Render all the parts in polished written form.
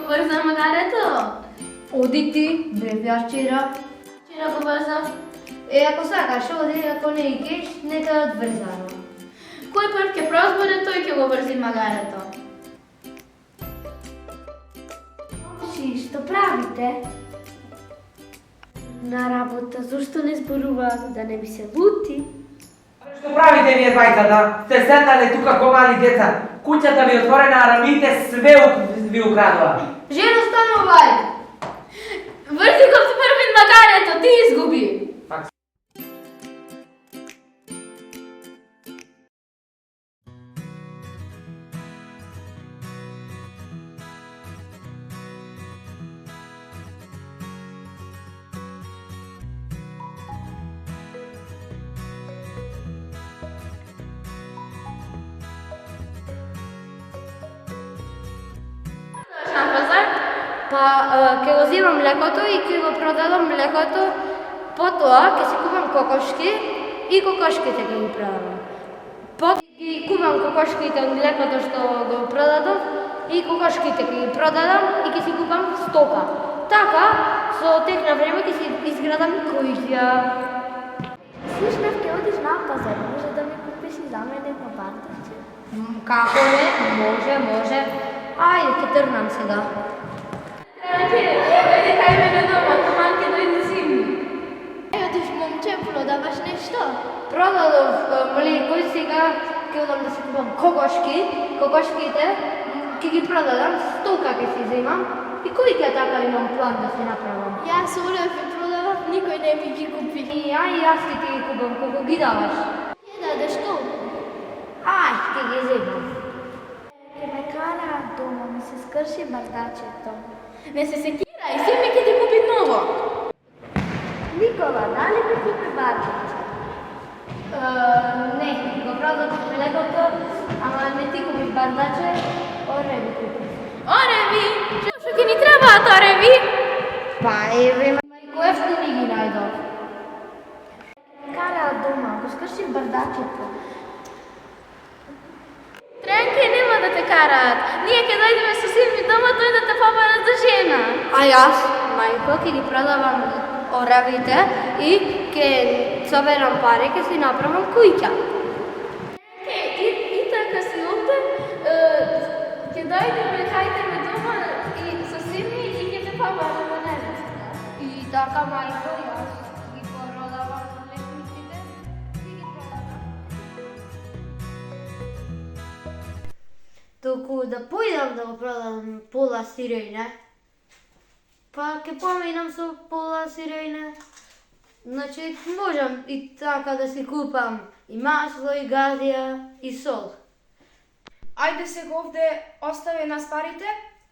побрза магарето. Оди ти, бе вчера. Вчера побрза. Ако сакаш, оди, ако не икеш, нека одврзано. Кој прв ќе прозборе, тој ќе го врзи магарето. Што правите? На работа, зашто не зборуваат да не ми се лути? Што правите вие двајцата? Сте седнале тука ко мали деца. Куќата ви отворена, а рамите све ви украдува. Жено, станувај! Врзи го први магарето, ти изгуби. На пазар? Па, ќе го земам млекото и ќе го продадам млекото, потоа ќе си купам кокошки и кокошките ќе ги продадам. Потоа ги купам кокошките од млекото што го продадов и кокошките ќе ги продадам и ќе си купам стока. Така, со тек на време ќе си изградам и куќа. Слушнав, ќе одиш на пазар, може да ми купиш и за мене едно бардаче? Како не? Може. Ајде, ќе тргнам сега. Дојде кај мене дома, туман ќе дојде син. Одиш, момче, продаваш нешто? Продадов млеко и сега ќе одам да си купам кокошките ќе ги продадам, стока ќе си земам и кој ќе така имам план да се направам. Јас урев и продавам, никој не ми ги купи. И јас ќе ги купам, колку ги даваш. Ќе дадеш што? Ај, ќе ги земам. Ке ме кара дома, ми се скрши бардачето. Не се секира и син ми ќе ти купи ново. Никола, дали ми купи бардаче? Не, го продадов млекото, ама не ти купи бардаче, оре ми купи. Ореви! Што ќе ни требаат ореви? Па еве, мајко ефтини ги најдов. Кара дома, го скрши бардачето. Тренке нема да те караат. Ние ќе дојдеме со син ми дома, тој да те побарат за жена. А јас, мајко, ќе ги продавам оравите и ќе соберам пари, ќе си направам куќа. И така си овде, ќе дојдеме, хајдеме дома и со син ми и ќе те побараме невеста. И така, мајко, јас ги продавам лекниците и ги продавам. Толку да појдам да го продам пола сирејне, па ќе поминам со пола сирејне. Значи, можам и така да си купам и масло, и газија, и сол. Ајде сега овде остави нас парите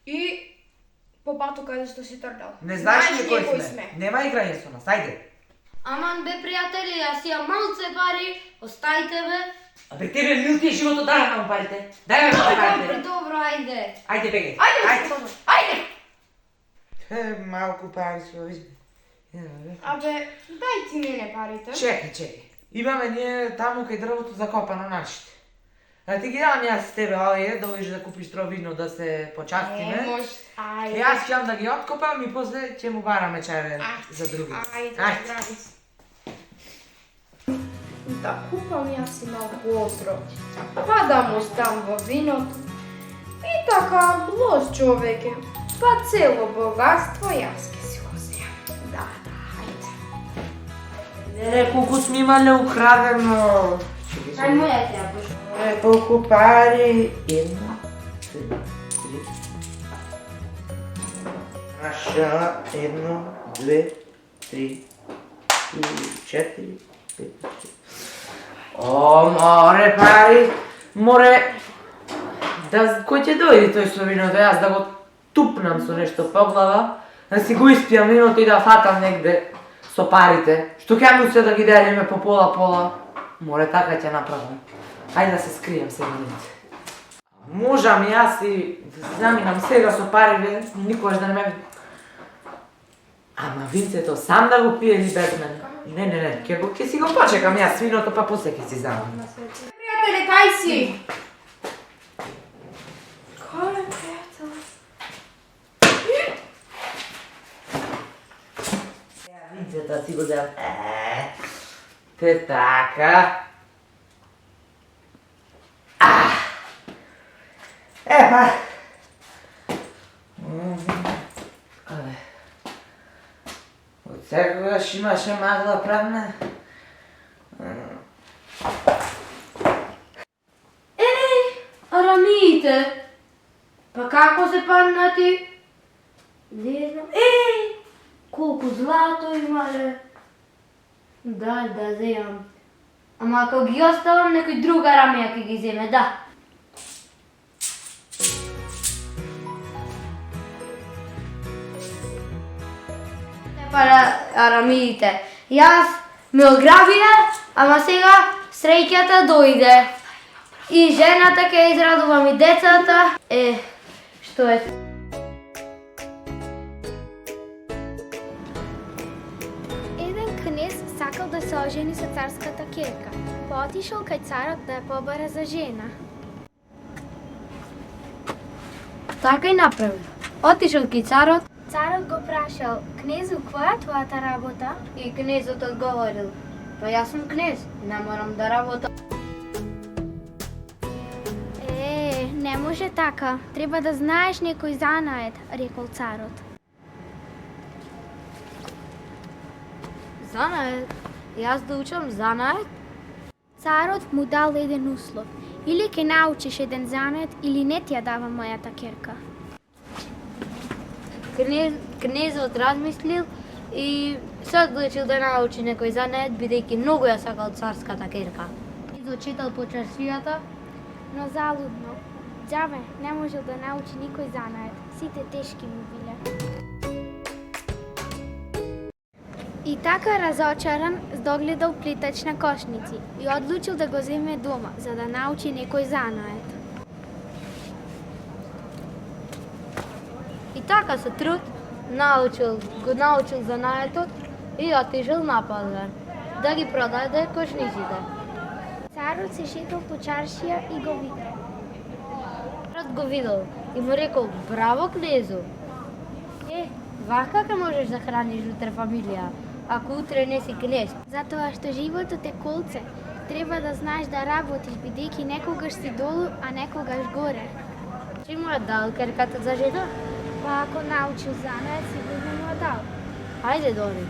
и по пату каде што си тргал. Не знаеш ли Знаеш кој сме? Нема играње со нас, ајде. Аман бе, пријатели, јас имам малце пари, остајте бе. А бе тебе мил ти е животот, дај нам парите. Дај нам парите. Добро, ајде. Ајде беге. Ајде! Малку пари се изме. Абе, дај ти мене парите. Чекај. Имаме ние таму кај дрвото закопано нашите. А ти ги давам јас тебе овие, да одиш да купиш тровино да се почастиме. може. И Ајде. јас ќе да ги откопам и после ќе му бараме чајве за други. Ајде, драги се. Да купам јас и малку отров. Па да му стам во виното. И така, лош човек е. Па цело богатство јас ке си го земам. Да, ајде. Не, колку сме имале украдено. Ај моја требаш. Колку пари? 1, 2, 3. Наша 1, 2, 3, 4, 5, 6. О, море пари! Море... Кој ќе дојде тој со виното, јас да го тупнам со нешто по глава, да си го испијам виното и да фатам негде со парите. Што ќе му се да ги делиме по пола-пола? Море така ќе направам. Ајде да се скрием сега негде. Можам јас и заминам сега со пари, бе, никогаш да не ме... Ама винцето сам да го пие или без мене? Не, ќе си го почекам јас виното, па после ќе си заминам. Пријатели, кај си? Кој е пријател? тоа си го земам. Те така. Епа. Од секогаш имаше магла правна. Арамиите! Па како се паднати? Не знам. Колку злато имале. Да земам. Ама ако ги оставам, некој друг арамија ќе ги земе, да. Пара арамиите. Јас ме ограбија, ама сега среќата дојде. И жената ќе израдувам и децата. Што е? Еден кнез сакал да се ожени со царската ќерка, па отишол кај царот да ја побара за жена. Така и направил. Отишол кај царот Царот го прашал: "Кнезу, која е твојата работа?" и кнезот одговорил: "Па јас сум кнез, не морам да работам." Не може така. Треба да знаеш некој занает, рекол царот. Занает? Јас да учам занает? Царот му дал еден услов. Или ќе научиш еден занает, или не ти ја давам мојата ќерка. Кнезот размислил и се одлучил да научи некој занает, бидејќи многу ја сакал царската ќерка. Кнезот читал по чаршијата, Но залудно. Џабе, не можел да научи никој занает. Сите тешки му биле. И така разочаран, догледал плитач на кошници и одлучил да го земе дома, за да научи некој занает. и така со труд го научил занаетот и отишел на пазар да ги продаде кошниците. Царот се шетал по чаршија и го видел. Царот го видел и му рекол: "Браво, кнезу! Вака ка можеш да храниш утре фамилија, ако утре не си кнез." Затоа што животот е колце, треба да знаеш да работиш, бидејќи некогаш си долу, а некогаш горе. Чи му ја дал ќерката за жена? Па ако научил занает, сигурно му ја дал. Хајде, Дори.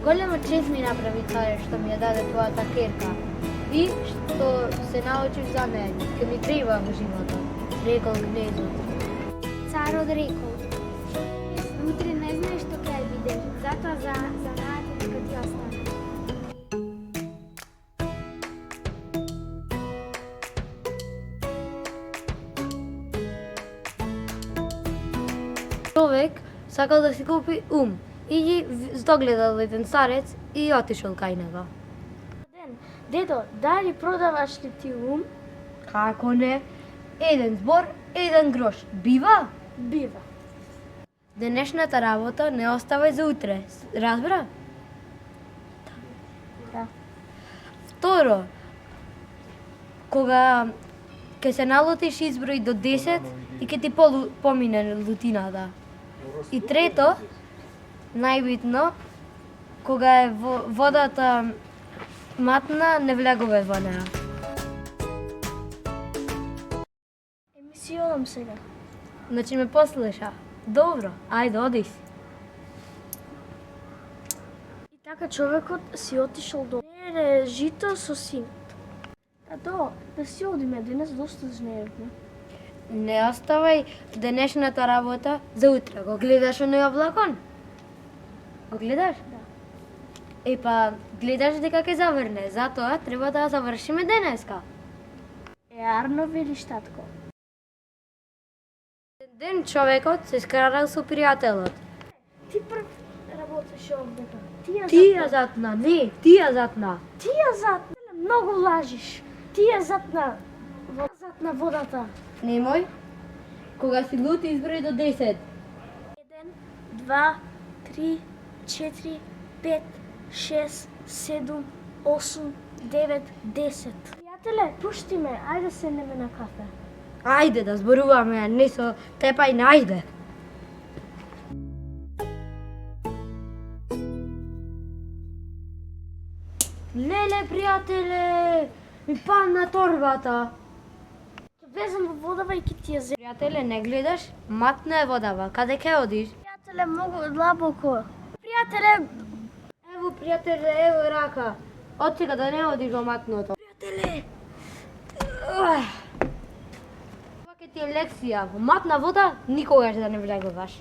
Голема чест ми направи царе што ми ја даде твојата ќерка и што се научив за неј. Ке ми треба во животот, рекол кнезот. Царот рекол: "Утре не знаеш што ќе ја видиш, затоа занаетот нека ти остане." Човек сакал да си купи ум и ги здогледал еден старец и отишол кај него. Дедо, дали продаваш ли ти ум? Како не? Еден збор, еден грош. Бива? Бива. Денешната работа не оставај за утре. Разбра? Да. Второ, кога ќе се налутиш изброј до 10 и ќе ти помине лутината. И трето, најбитно, кога е водата матна, не влегуве во неа. Си одам сега. Значи ме послуша. Добро, ајде, оди си. И така човекот си отишол до жито со синот. Тато, да си одиме, денес доста знеевме. Не оставај денешната работа за утре. Го гледаш оној облакон? Го гледаш? Да. Епа, гледаш дека ќе заврне, затоа треба да ја завршиме денеска. Арно велиш, татко. Ден човекот се скарал со пријателот. Ти прв работиш овде. Ти ја затна, не, ти ја затна. Ти ја затна, многу лажиш. Ти ја затна водата. Немој, кога си лут изброј до 10. 1, 2, 3, 4, 5, 6, 7, 8, 9, 10. Пријателе, пушти ме, ајде седнеме на кафе. Ајде да зборуваме, не со тепај, ајде. Леле, пријателе, ми падна торбата. Влезам во водава и ќе ти ја земам. Пријателе, не гледаш? Матна е водава, каде ке одиш? Пријателе, многу длабоко. Пријателе, Ево, пријателе, ево рака. Од сега да не одиш во матното. пријателе, Ова ќе ти е лекција. Во матна вода никогаш да не влегуваш.